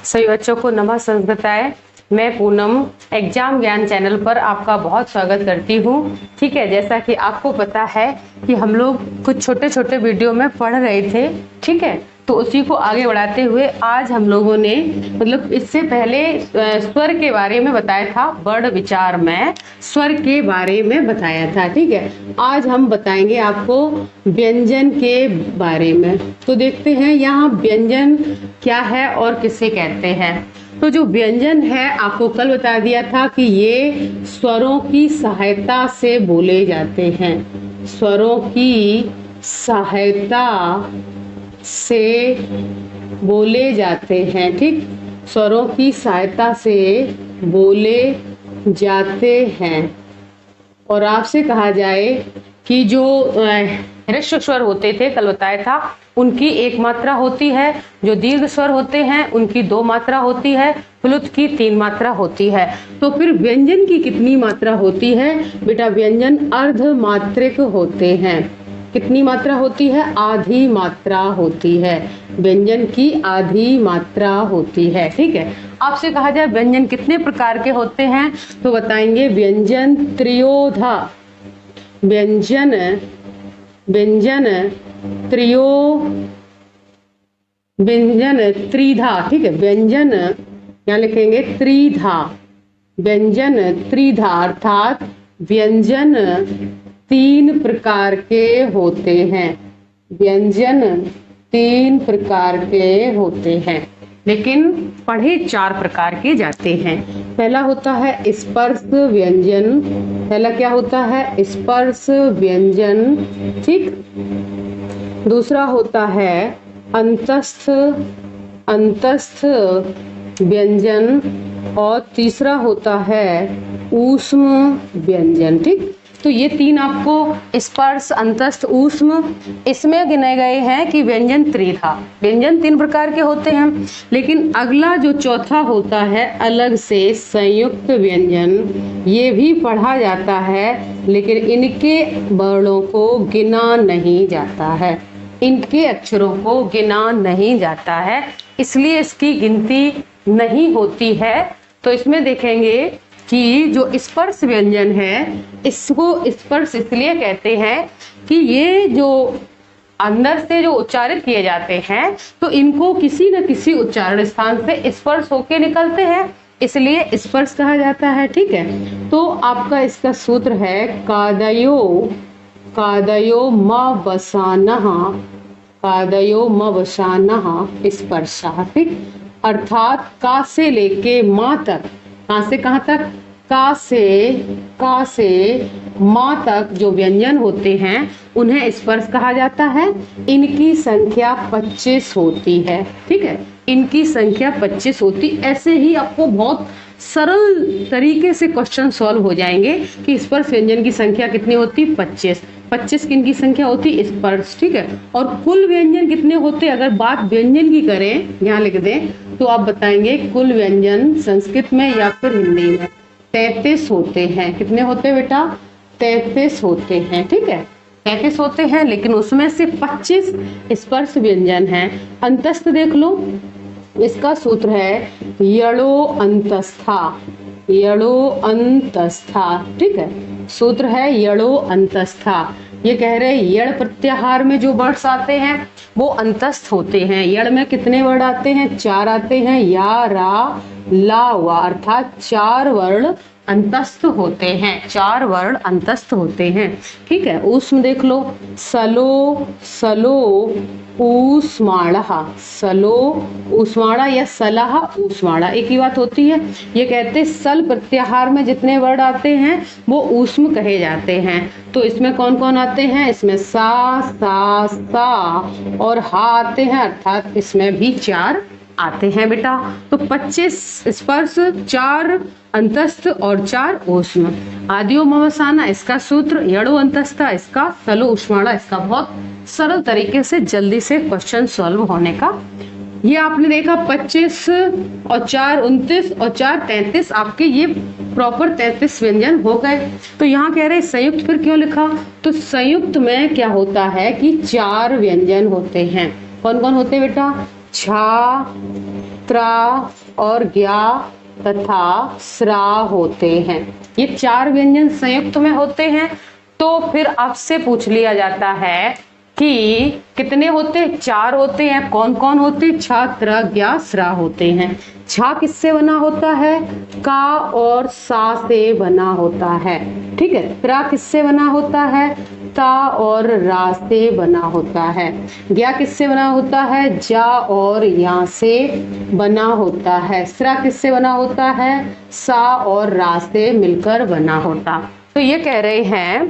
सभी बच्चों को नमः संस्कृताय। मैं पूनम एग्जाम ज्ञान चैनल पर आपका बहुत स्वागत करती हूँ। ठीक है, जैसा कि आपको पता है कि हम लोग कुछ छोटे छोटे वीडियो में पढ़ रहे थे। ठीक है, तो उसी को आगे बढ़ाते हुए आज हम लोगों ने मतलब इससे पहले स्वर के बारे में बताया था। वर्ण विचार में स्वर के बारे में बताया था। ठीक है, आज हम बताएंगे आपको व्यंजन के बारे में। तो देखते हैं यहाँ व्यंजन क्या है और किसे कहते हैं। तो जो व्यंजन है आपको कल बता दिया था कि ये स्वरों की सहायता से बोले जाते हैं। स्वरों की सहायता से बोले जाते हैं। ठीक, स्वरों की सहायता से बोले जाते हैं। और आपसे कहा जाए कि जो ह्रस्व स्वर होते थे कल बताया था, उनकी एक मात्रा होती है। जो दीर्घ स्वर होते हैं उनकी 2 मात्रा होती है। प्लुत की 3 मात्रा होती है। तो फिर व्यंजन की कितनी मात्रा होती है बेटा? व्यंजन अर्धमात्रिक होते हैं। कितनी मात्रा होती है? आधी मात्रा होती है। व्यंजन की आधी मात्रा होती है। ठीक है, आपसे कहा जाए व्यंजन कितने प्रकार के होते हैं तो बताएंगे व्यंजन त्रियोधा। व्यंजन त्रिधा। ठीक है, व्यंजन यहाँ लिखेंगे त्रिधा। व्यंजन त्रिधा अर्थात व्यंजन 3 प्रकार के होते हैं। व्यंजन 3 प्रकार के होते हैं, लेकिन पढ़े 4 प्रकार के जाते हैं। पहला होता है स्पर्श व्यंजन। पहला क्या होता है? स्पर्श व्यंजन। ठीक, दूसरा होता है अंतस्थ व्यंजन और तीसरा होता है ऊष्म व्यंजन। ठीक, तो ये 3 आपको स्पर्श, अंतस्थ, ऊष्म इसमें गिने गए हैं कि व्यंजन त्रिधा। व्यंजन 3 प्रकार के होते हैं, लेकिन अगला जो चौथा होता है अलग से संयुक्त व्यंजन, ये भी पढ़ा जाता है, लेकिन इनके वर्णों को गिना नहीं जाता है। इनके अक्षरों को गिना नहीं जाता है, इसलिए इसकी गिनती नहीं होती है। तो इसमें देखेंगे कि जो स्पर्श व्यंजन है, इसको स्पर्श इसलिए कहते हैं कि ये जो अंदर से जो उच्चारित किए जाते हैं तो इनको किसी न किसी उच्चारण स्थान से स्पर्श होके निकलते हैं, इसलिए स्पर्श कहा जाता है। ठीक है, तो आपका इसका सूत्र है कादयो म वसानः स्पर्शः। ठीक, अर्थात का से लेके माँ तक, कहाँ से कहाँ तक? का से माँ तक जो व्यंजन होते हैं उन्हें स्पर्श कहा जाता है। इनकी संख्या 25 होती है। ठीक है, इनकी संख्या 25 होती। ऐसे ही आपको बहुत सरल तरीके से क्वेश्चन सॉल्व हो जाएंगे कि स्पर्श व्यंजन की संख्या कितनी होती? 25 किनकी संख्या होती? स्पर्श। ठीक है, और कुल व्यंजन कितने होते? अगर बात व्यंजन की करें, यहाँ लिख दें, तो आप बताएंगे कुल व्यंजन संस्कृत में या फिर हिंदी में 33 होते हैं। कितने होते हैं बेटा? 33 होते हैं। ठीक है, 33 होते हैं, लेकिन उसमें से 25 स्पर्श व्यंजन हैं। अंतस्थ देख लो, इसका सूत्र है यड़ो अंतस्था। ठीक है, सूत्र है यड़ो अंतस्था। ये कह रहे यड़ प्रत्याहार में जो वर्ड्स आते हैं वो अंतस्थ होते हैं। यड़ में कितने वर्ड आते हैं? 4 आते हैं, या, रा, ला, वा, अर्थात 4 वर्ण अंतस्थ होते हैं। 4 वर्ण अंतस्थ होते हैं। ठीक है, ऊष्म देख लो, सलो ऊष्माणः। सलो ऊष्माणा या सलाह ऊष्माणा एक ही बात होती है। ये कहते सल प्रत्याहार में जितने वर्ड आते हैं वो ऊष्म कहे जाते हैं। तो इसमें कौन कौन आते हैं? इसमें सा और हा आते हैं, अर्थात इसमें भी 4 आते हैं बेटा। तो 25 स्पर्श, 4 अंतस्थ और 4 ऊष्म। आदियो मवसाना इसका सूत्र, यड़ो अंतस्था इसका, सलो ऊष्माणा इसका। बहुत सरल तरीके से जल्दी से क्वेश्चन सॉल्व होने का। ये आपने देखा 25 और 4 29 और 4 33, आपके ये प्रॉपर 33 व्यंजन हो गए। तो यहाँ कह रहे संयुक्त फिर क्यों लिखा? तो संयुक्त में क्या होता है कि 4 व्यंजन होते हैं। कौन कौन होते हैं बेटा? झा, त्रा और ज्ञा तथा स्रा होते हैं। ये 4 व्यंजन संयुक्त में होते हैं। तो फिर आपसे पूछ लिया जाता है कि कितने होते? 4 होते हैं। कौन कौन होते? छा, त्रा, ज्ञा, स्रा होते हैं। छा किससे बना होता है? का और सा से बना होता है। ठीक है। त्रा किससे बना होता है? ता और रा से बना होता है। ज्ञा किससे बना होता है? जा और या से बना होता है। स्रा किससे बना होता है? सा और रा से मिलकर बना होता। तो ये कह रहे हैं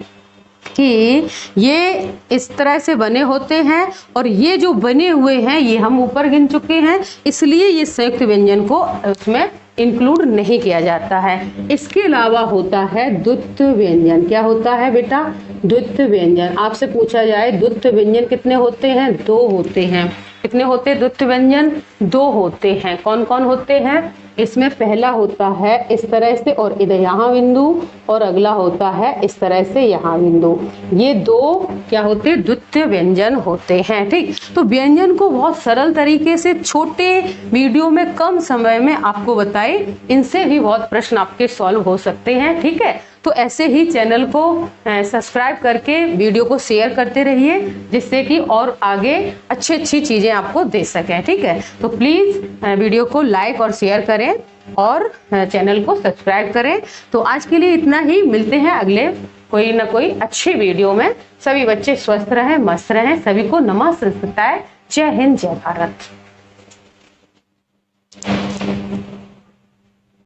कि ये इस तरह से बने होते हैं और ये जो बने हुए हैं ये हम ऊपर गिन चुके हैं, इसलिए ये संयुक्त व्यंजन को उसमें इंक्लूड नहीं किया जाता है। इसके अलावा होता है द्वित्व व्यंजन। क्या होता है बेटा? द्वित्व व्यंजन। आपसे पूछा जाए द्वित्व व्यंजन कितने होते हैं? 2 होते हैं। कितने होते हैं द्वित्व व्यंजन? 2 होते हैं। कौन कौन होते हैं? इसमें पहला होता है इस तरह से और इधर यहाँ बिंदु, और अगला होता है इस तरह से यहाँ बिंदु। ये 2 क्या होते हैं? द्वित्व व्यंजन होते हैं। ठीक। तो व्यंजन को बहुत सरल तरीके से छोटे वीडियो में कम समय में आपको बताए, इनसे भी बहुत प्रश्न आपके सॉल्व हो सकते हैं। ठीक है। तो ऐसे ही चैनल को सब्सक्राइब करके वीडियो को शेयर करते रहिए, जिससे कि और आगे अच्छी चीजें आपको दे सकें। ठीक है। तो प्लीज वीडियो को लाइक और शेयर करें और चैनल को सब्सक्राइब करें। तो आज के लिए इतना ही। मिलते हैं अगले कोई ना कोई अच्छे वीडियो में। सभी बच्चे स्वस्थ रहें, मस्त रहें। सभी को नमः संस्कृताय। जय हिंद, जय भारत।